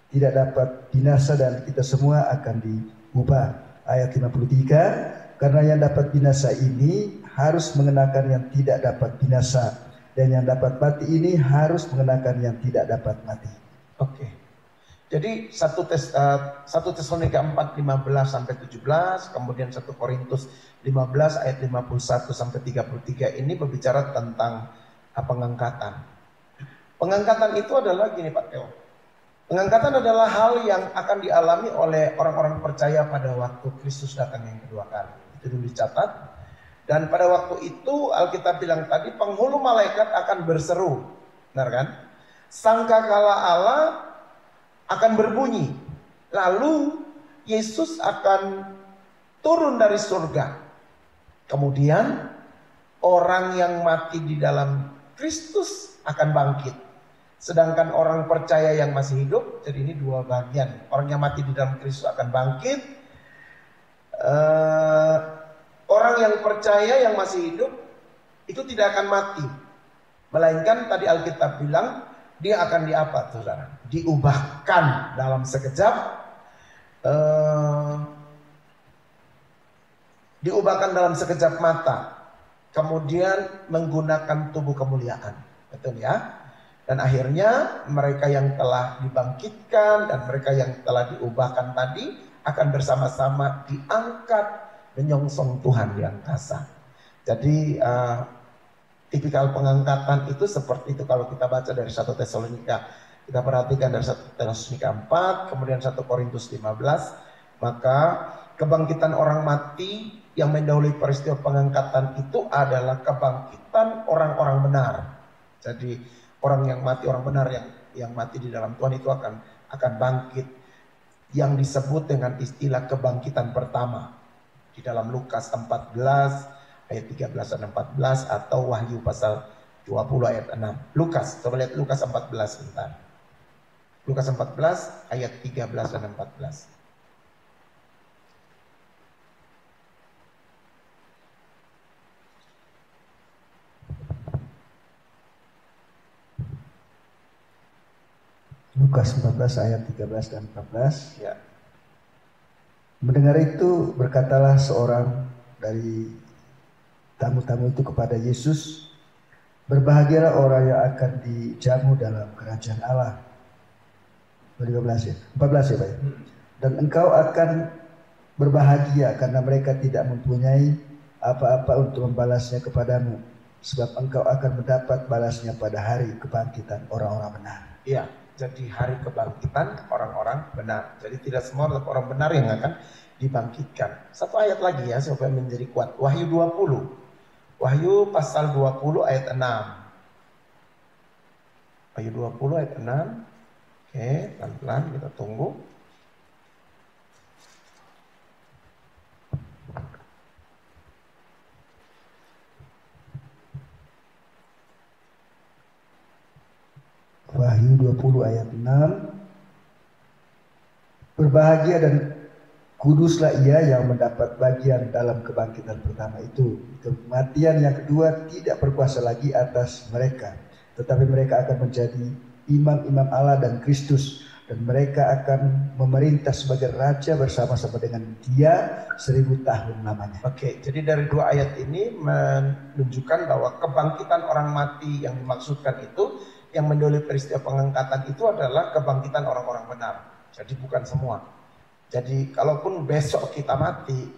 tidak dapat binasa, dan kita semua akan diubah. Ayat 53. Karena yang dapat binasa ini harus mengenakan yang tidak dapat binasa, dan yang dapat mati ini harus mengenakan yang tidak dapat mati. Oke. Jadi 1 Tesalonika 4, 15 sampai 17, kemudian 1 Korintus 15 ayat 51 sampai 33 ini berbicara tentang pengangkatan. Pengangkatan itu adalah gini Pak Teo. Pengangkatan adalah hal yang akan dialami oleh orang-orang percaya pada waktu Kristus datang yang kedua kali. Itu dulu dicatat. Dan pada waktu itu Alkitab bilang tadi, penghulu malaikat akan berseru. Benar kan? Sangkakala Allah akan berbunyi. Lalu Yesus akan turun dari surga. Kemudian orang yang mati di dalam Kristus akan bangkit. Sedangkan orang percaya yang masih hidup, jadi ini dua bagian. Orang yang mati di dalam Kristus akan bangkit. Orang yang percaya yang masih hidup itu tidak akan mati, melainkan tadi Alkitab bilang dia akan diapa, saudara? Diubahkan dalam sekejap, diubahkan dalam sekejap mata, kemudian menggunakan tubuh kemuliaan, betul ya? Dan akhirnya mereka yang telah dibangkitkan dan mereka yang telah diubahkan tadi akan bersama-sama diangkat menyongsong Tuhan di angkasa. Jadi tipikal pengangkatan itu seperti itu kalau kita baca dari 1 Tesalonika. Kita perhatikan dari 1 Tesalonika 4, kemudian 1 Korintus 15, maka kebangkitan orang mati yang mendahului peristiwa pengangkatan itu adalah kebangkitan orang-orang benar. Jadi orang yang mati, orang benar yang mati di dalam Tuhan itu akan bangkit, yang disebut dengan istilah kebangkitan pertama di dalam Lukas 14 ayat 13 dan 14 atau Wahyu pasal 20 ayat 6. Lukas, coba lihat Lukas 14 sebentar. Lukas 14 ayat 13 dan 14. Lukas 14 ayat 13 dan 14. Ya. Mendengar itu berkatalah seorang dari tamu-tamu itu kepada Yesus, berbahagialah orang yang akan dijamu dalam kerajaan Allah. 15 ya, 14 ya Pak ya. Dan engkau akan berbahagia karena mereka tidak mempunyai apa-apa untuk membalasnya kepadamu, sebab engkau akan mendapat balasnya pada hari kebangkitan orang-orang benar. Iya. Jadi hari kebangkitan orang-orang benar. Jadi tidak semua orang benar yang akan dibangkitkan. Satu ayat lagi ya supaya menjadi kuat. Wahyu 20. Wahyu pasal 20 ayat 6. Wahyu 20 ayat 6. Oke, pelan-pelan kita tunggu. Wahyu 20 ayat 6. Berbahagia dan kuduslah ia yang mendapat bagian dalam kebangkitan pertama itu. Kematian yang kedua tidak berkuasa lagi atas mereka, tetapi mereka akan menjadi imam-imam Allah dan Kristus, dan mereka akan memerintah sebagai raja bersama-sama dengan Dia 1000 tahun lamanya. Oke, jadi dari dua ayat ini menunjukkan bahwa kebangkitan orang mati yang dimaksudkan itu, yang mendahului peristiwa pengangkatan itu adalah kebangkitan orang-orang benar. Jadi bukan semua. Jadi kalaupun besok kita mati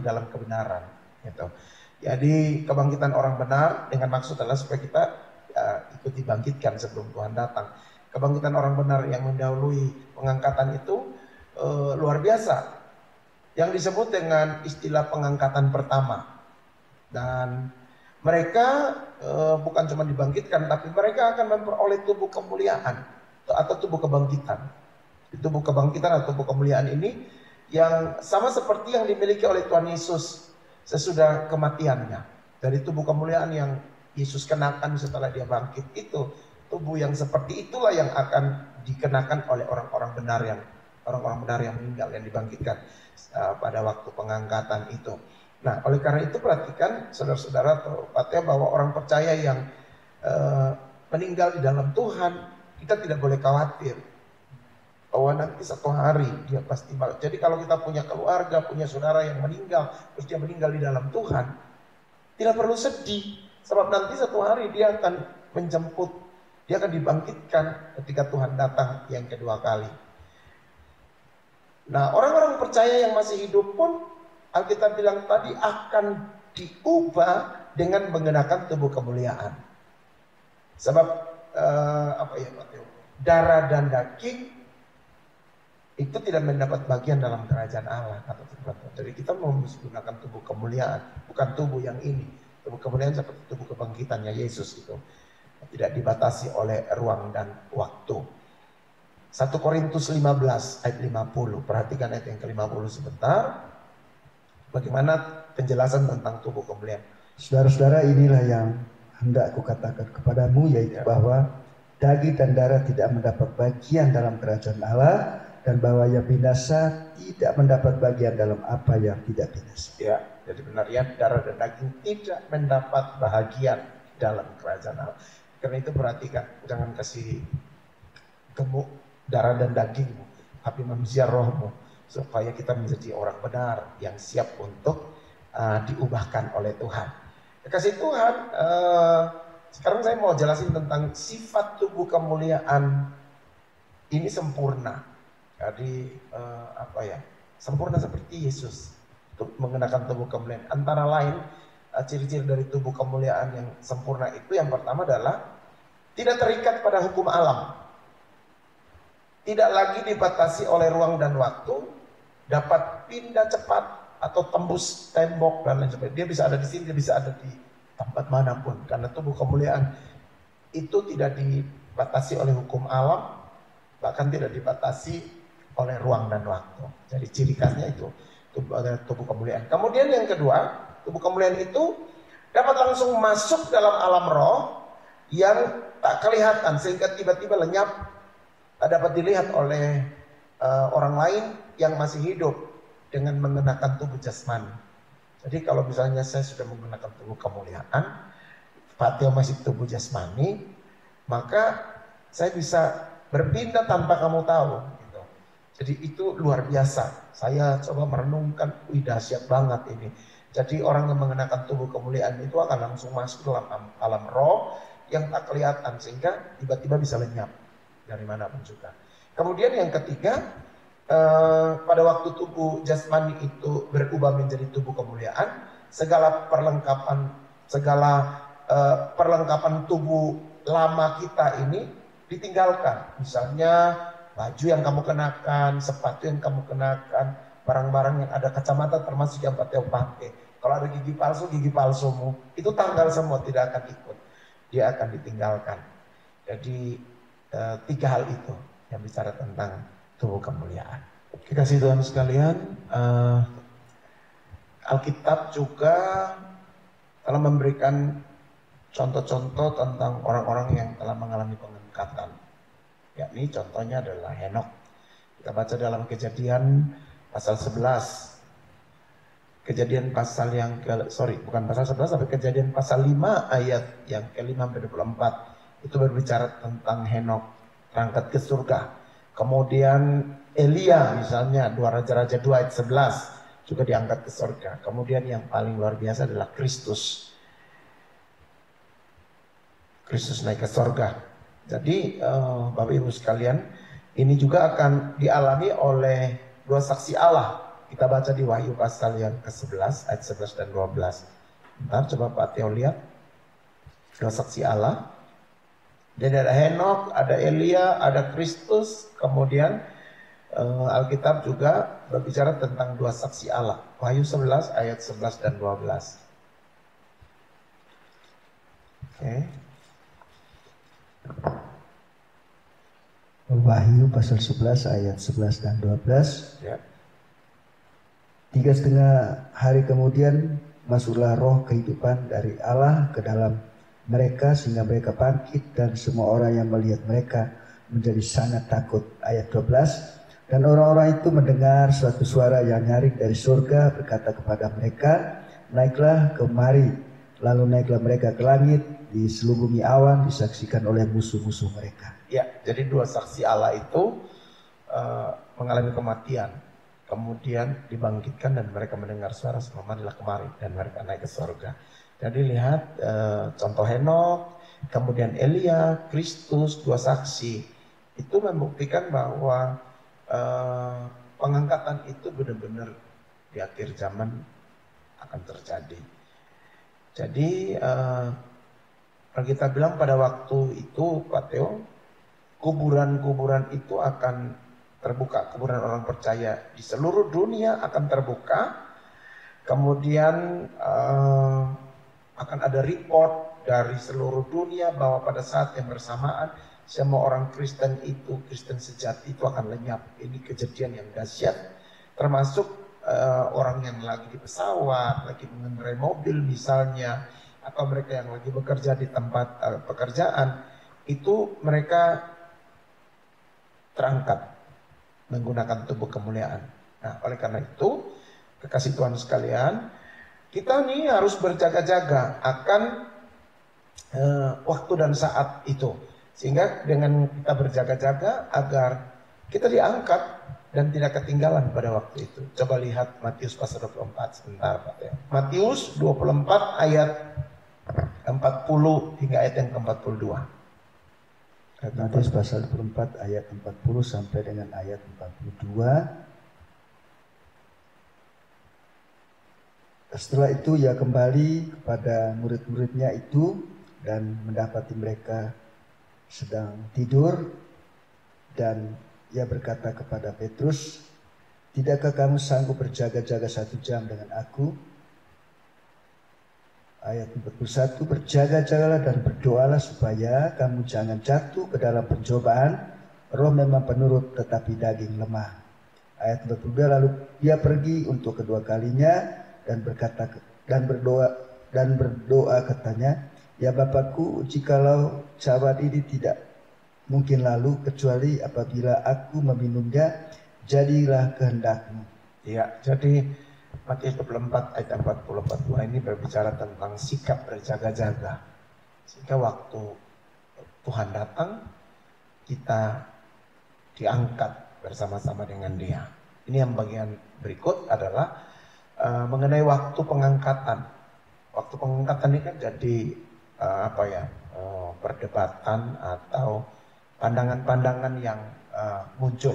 dalam kebenaran. Gitu. Jadi kebangkitan orang benar dengan maksud adalah supaya kita ikut dibangkitkan sebelum Tuhan datang. Kebangkitan orang benar yang mendahului pengangkatan itu luar biasa. Yang disebut dengan istilah pengangkatan pertama. Dan mereka bukan cuma dibangkitkan, tapi mereka akan memperoleh tubuh kemuliaan atau tubuh kebangkitan. Tubuh kebangkitan atau tubuh kemuliaan ini yang sama seperti yang dimiliki oleh Tuhan Yesus sesudah kematiannya. Dari tubuh kemuliaan yang Yesus kenakan setelah dia bangkit itu, tubuh yang seperti itulah yang akan dikenakan oleh orang-orang benar yang meninggal, yang dibangkitkan pada waktu pengangkatan itu. Nah, oleh karena itu perhatikan saudara-saudara tepatnya bahwa orang percaya yang meninggal di dalam Tuhan, kita tidak boleh khawatir bahwa nanti satu hari dia pasti balik. Jadi kalau kita punya keluarga, punya saudara yang meninggal, terus dia meninggal di dalam Tuhan, tidak perlu sedih, sebab nanti satu hari dia akan menjemput, dia akan dibangkitkan ketika Tuhan datang yang kedua kali. Nah, orang-orang percaya yang masih hidup pun Alkitab bilang tadi akan diubah dengan mengenakan tubuh kemuliaan. Sebab darah dan daging itu tidak mendapat bagian dalam kerajaan Allah, kata Tuhan. Jadi kita mau menggunakan tubuh kemuliaan, bukan tubuh yang ini. Tubuh kemuliaan seperti tubuh kebangkitannya Yesus itu, tidak dibatasi oleh ruang dan waktu. 1 Korintus 15 ayat 50, perhatikan ayat yang ke-50 sebentar. Bagaimana penjelasan tentang tubuh kemuliaan. Saudara-saudara, inilah yang hendak aku katakan kepadamu, yaitu bahwa daging dan darah tidak mendapat bagian dalam kerajaan Allah, dan bahwa yang binasa tidak mendapat bagian dalam apa yang tidak binasa. Ya, jadi benar ya, darah dan daging tidak mendapat bahagian dalam kerajaan Allah. Karena itu perhatikan, jangan kasih gemuk darah dan dagingmu, tapi manusia rohmu, supaya kita menjadi orang benar yang siap untuk diubahkan oleh Tuhan. Kasih Tuhan, sekarang saya mau jelasin tentang sifat tubuh kemuliaan ini sempurna. Jadi sempurna seperti Yesus untuk mengenakan tubuh kemuliaan. Antara lain ciri-ciri dari tubuh kemuliaan yang sempurna itu yang pertama adalah tidak terikat pada hukum alam, tidak lagi dibatasi oleh ruang dan waktu, dapat pindah cepat atau tembus tembok dan lain sebagainya. Dia bisa ada di sini, dia bisa ada di tempat manapun, karena tubuh kemuliaan itu tidak dibatasi oleh hukum alam, bahkan tidak dibatasi oleh ruang dan waktu. Jadi ciri khasnya itu tubuh kemuliaan. Kemudian yang kedua, tubuh kemuliaan itu dapat langsung masuk dalam alam roh yang tak kelihatan, sehingga tiba-tiba lenyap, dapat dilihat oleh orang lain yang masih hidup dengan mengenakan tubuh jasmani. Jadi kalau misalnya saya sudah menggunakan tubuh kemuliaan, Fatio masih tubuh jasmani, maka saya bisa berpindah tanpa kamu tahu. Jadi itu luar biasa. Saya coba merenungkan, dahsyat banget ini. Jadi orang yang mengenakan tubuh kemuliaan itu akan langsung masuk dalam alam roh yang tak kelihatan, sehingga tiba-tiba bisa lenyap dari manapun juga. Kemudian yang ketiga, pada waktu tubuh jasmani itu berubah menjadi tubuh kemuliaan, segala perlengkapan tubuh lama kita ini ditinggalkan. Misalnya baju yang kamu kenakan, sepatu yang kamu kenakan, barang-barang yang ada kacamata termasuk yang Pateo pakai. Kalau ada gigi palsumu, itu tanggal semua, tidak akan ikut. Dia akan ditinggalkan. Jadi 3 hal itu yang bicara tentang tubuh kemuliaan. Kasih Tuhan sekalian, Alkitab juga telah memberikan contoh-contoh tentang orang-orang yang telah mengalami pengangkatan. ini contohnya adalah Henokh. Kita baca dalam Kejadian pasal 11. Kejadian pasal yang bukan pasal 11 tapi Kejadian pasal 5 ayat yang ke-5-24 itu berbicara tentang Henokh terangkat ke surga. Kemudian Elia misalnya 2 Raja-Raja 2 ayat 11 juga diangkat ke surga. Kemudian yang paling luar biasa adalah Kristus. Kristus naik ke surga. Jadi Bapak Ibu sekalian, ini juga akan dialami oleh dua saksi Allah. Kita baca di Wahyu pasal yang ke-11 ayat 11 dan 12. Bentar, coba Pak Teo lihat. Dua saksi Allah. Dan ada Henokh, ada Elia, ada Kristus. Kemudian Alkitab juga berbicara tentang dua saksi Allah. Wahyu 11 ayat 11 dan 12. Oke. Wahyu pasal 11 ayat 11 dan 12. Ya. 3,5 hari kemudian masuklah roh kehidupan dari Allah ke dalam mereka sehingga mereka bangkit dan semua orang yang melihat mereka menjadi sangat takut. Ayat 12. Dan orang-orang itu mendengar suatu suara yang nyaring dari surga berkata kepada mereka, naiklah kemari. Lalu naiklah mereka ke langit, diselubungi awan, disaksikan oleh musuh-musuh mereka. Ya, jadi dua saksi Allah itu mengalami kematian. Kemudian dibangkitkan dan mereka mendengar suara marilah kemari dan mereka naik ke surga. Jadi lihat contoh Henokh, kemudian Elia, Kristus, dua saksi itu membuktikan bahwa pengangkatan itu benar-benar di akhir zaman akan terjadi. Jadi kita bilang pada waktu itu Pak Teo, kuburan-kuburan itu akan terbuka, kuburan orang percaya di seluruh dunia akan terbuka. Kemudian akan ada report dari seluruh dunia bahwa pada saat yang bersamaan semua orang Kristen itu, Kristen sejati itu akan lenyap. Ini kejadian yang dahsyat, termasuk orang yang lagi di pesawat, lagi mengendarai mobil misalnya, atau mereka yang lagi bekerja di tempat pekerjaan, itu mereka terangkat menggunakan tubuh kemuliaan. Nah, oleh karena itu, kekasih Tuhan sekalian, kita nih harus berjaga-jaga akan waktu dan saat itu. Sehingga dengan kita berjaga-jaga agar kita diangkat dan tidak ketinggalan pada waktu itu. Coba lihat Matius pasal 24 sebentar Pak ya. Matius 24 ayat 40 hingga ayat yang ke-42. Matius pasal 24 ayat 40 sampai dengan ayat 42. Setelah itu ia kembali kepada murid-muridnya itu dan mendapati mereka sedang tidur, dan ia berkata kepada Petrus, tidakkah kamu sanggup berjaga-jaga 1 jam dengan aku? Ayat 41, berjaga-jagalah dan berdoalah supaya kamu jangan jatuh ke dalam pencobaan. Roh memang penurut tetapi daging lemah. Ayat 42, lalu dia pergi untuk kedua kalinya dan berdoa katanya, ya Bapakku, jikalau cawan ini tidak mungkin lalu kecuali apabila aku meminumnya, jadilah kehendakmu. Ya, jadi Matius 24 ayat 40-42 ini berbicara tentang sikap berjaga-jaga. Sehingga waktu Tuhan datang, kita diangkat bersama-sama dengan Dia. Ini yang bagian berikut adalah mengenai waktu pengangkatan. Waktu pengangkatan ini kan jadi perdebatan atau pandangan-pandangan yang muncul.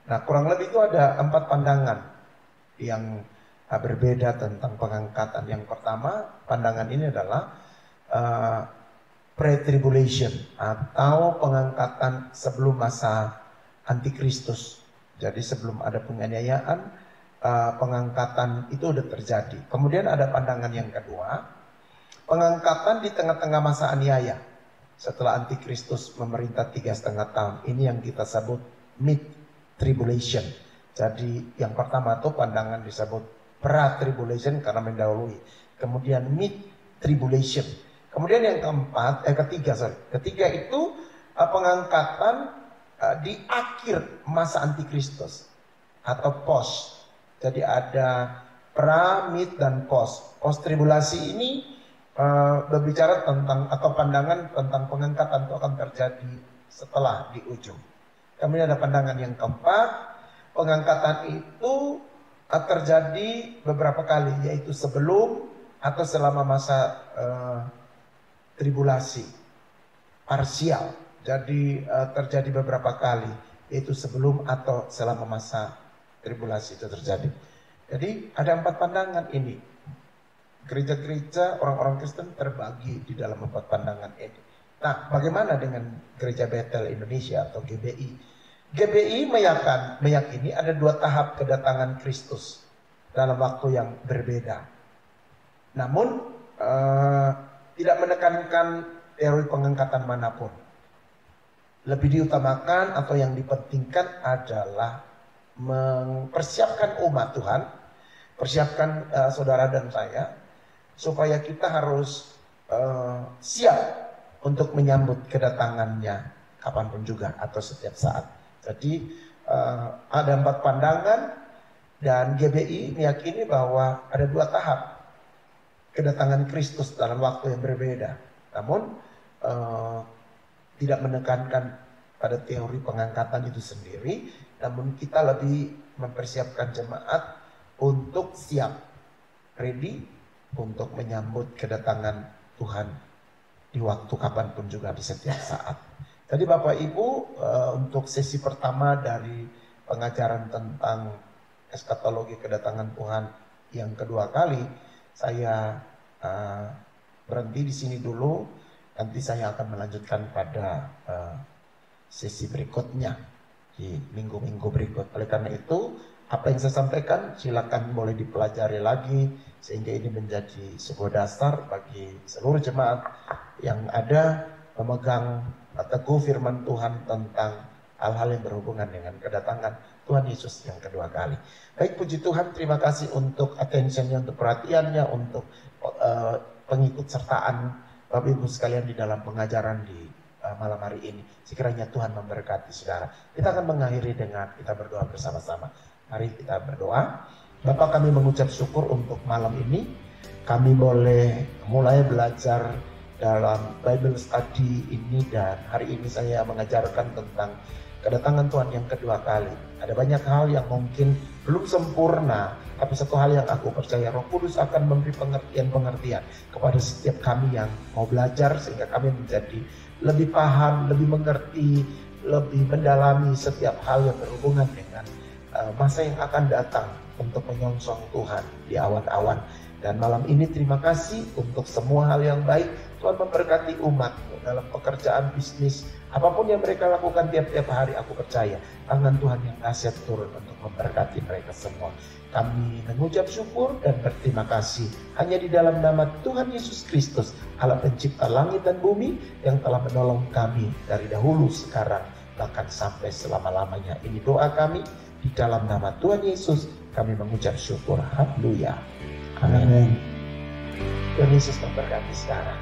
Nah, kurang lebih itu ada 4 pandangan yang berbeda tentang pengangkatan. Yang pertama, pandangan ini adalah pre-tribulation atau pengangkatan sebelum masa antikristus. Jadi sebelum ada penganiayaan, pengangkatan itu sudah terjadi. Kemudian ada pandangan yang kedua, pengangkatan di tengah-tengah masa aniaya setelah antikristus memerintah 3,5 tahun. Ini yang kita sebut mid-tribulation. Jadi yang pertama itu pandangan disebut pra-tribulation karena mendahului. Kemudian mid-tribulation. Kemudian yang ketiga itu pengangkatan di akhir masa antikristus atau pos. Jadi ada pra, mid, dan pos. Pos tribulasi ini berbicara tentang atau pandangan tentang pengangkatan itu akan terjadi setelah di ujung. Kemudian ada pandangan yang keempat, pengangkatan itu terjadi beberapa kali, yaitu sebelum atau selama masa tribulasi parsial. Jadi terjadi beberapa kali, yaitu sebelum atau selama masa tribulasi itu terjadi. Jadi ada 4 pandangan ini. Gereja-gereja orang-orang Kristen terbagi di dalam 4 pandangan ini. Nah, bagaimana dengan Gereja Bethel Indonesia atau GBI? GBI meyakini ada 2 tahap kedatangan Kristus dalam waktu yang berbeda. Namun tidak menekankan teori pengangkatan manapun. Lebih diutamakan atau yang dipentingkan adalah mempersiapkan umat Tuhan, persiapkan saudara dan saya, supaya kita harus siap untuk menyambut kedatangannya kapanpun juga atau setiap saat. Jadi ada 4 pandangan dan GBI meyakini bahwa ada 2 tahap kedatangan Kristus dalam waktu yang berbeda. Namun tidak menekankan pada teori pengangkatan itu sendiri, namun kita lebih mempersiapkan jemaat untuk siap, ready untuk menyambut kedatangan Tuhan di waktu kapanpun juga di setiap saat. Jadi Bapak Ibu, untuk sesi pertama dari pengajaran tentang eskatologi kedatangan Tuhan yang kedua kali, saya berhenti di sini dulu. Nanti saya akan melanjutkan pada sesi berikutnya di minggu-minggu berikut. Oleh karena itu, apa yang saya sampaikan silakan boleh dipelajari lagi sehingga ini menjadi sebuah dasar bagi seluruh jemaat yang ada memegang teguh firman Tuhan tentang hal-hal yang berhubungan dengan kedatangan Tuhan Yesus yang kedua kali. Baik, puji Tuhan, terima kasih untuk attentionnya, untuk perhatiannya, untuk pengikut sertaan Bapak Ibu sekalian di dalam pengajaran di malam hari ini. Sekiranya Tuhan memberkati saudara. Kita akan mengakhiri dengan kita berdoa bersama-sama. Mari kita berdoa. Bapak, kami mengucap syukur untuk malam ini. Kami boleh mulai belajar dalam Bible study ini dan hari ini saya mengajarkan tentang kedatangan Tuhan yang kedua kali. Ada banyak hal yang mungkin belum sempurna, tapi satu hal yang aku percaya Roh Kudus akan memberi pengertian-pengertian kepada setiap kami yang mau belajar sehingga kami menjadi lebih paham, lebih mengerti, lebih mendalami setiap hal yang berhubungan dengan masa yang akan datang untuk menyongsong Tuhan di awan-awan. Dan malam ini terima kasih untuk semua hal yang baik. Tuhan memberkati umat-Mu dalam pekerjaan, bisnis, apapun yang mereka lakukan tiap-tiap hari. Aku percaya tangan Tuhan yang dahsyat turun untuk memberkati mereka semua. Kami mengucap syukur dan berterima kasih hanya di dalam nama Tuhan Yesus Kristus, Allah pencipta langit dan bumi, yang telah menolong kami dari dahulu, sekarang, bahkan sampai selama-lamanya. Ini doa kami di dalam nama Tuhan Yesus. Kami mengucap syukur. Haleluya. Amin. Tuhan Yesus memberkati sekarang.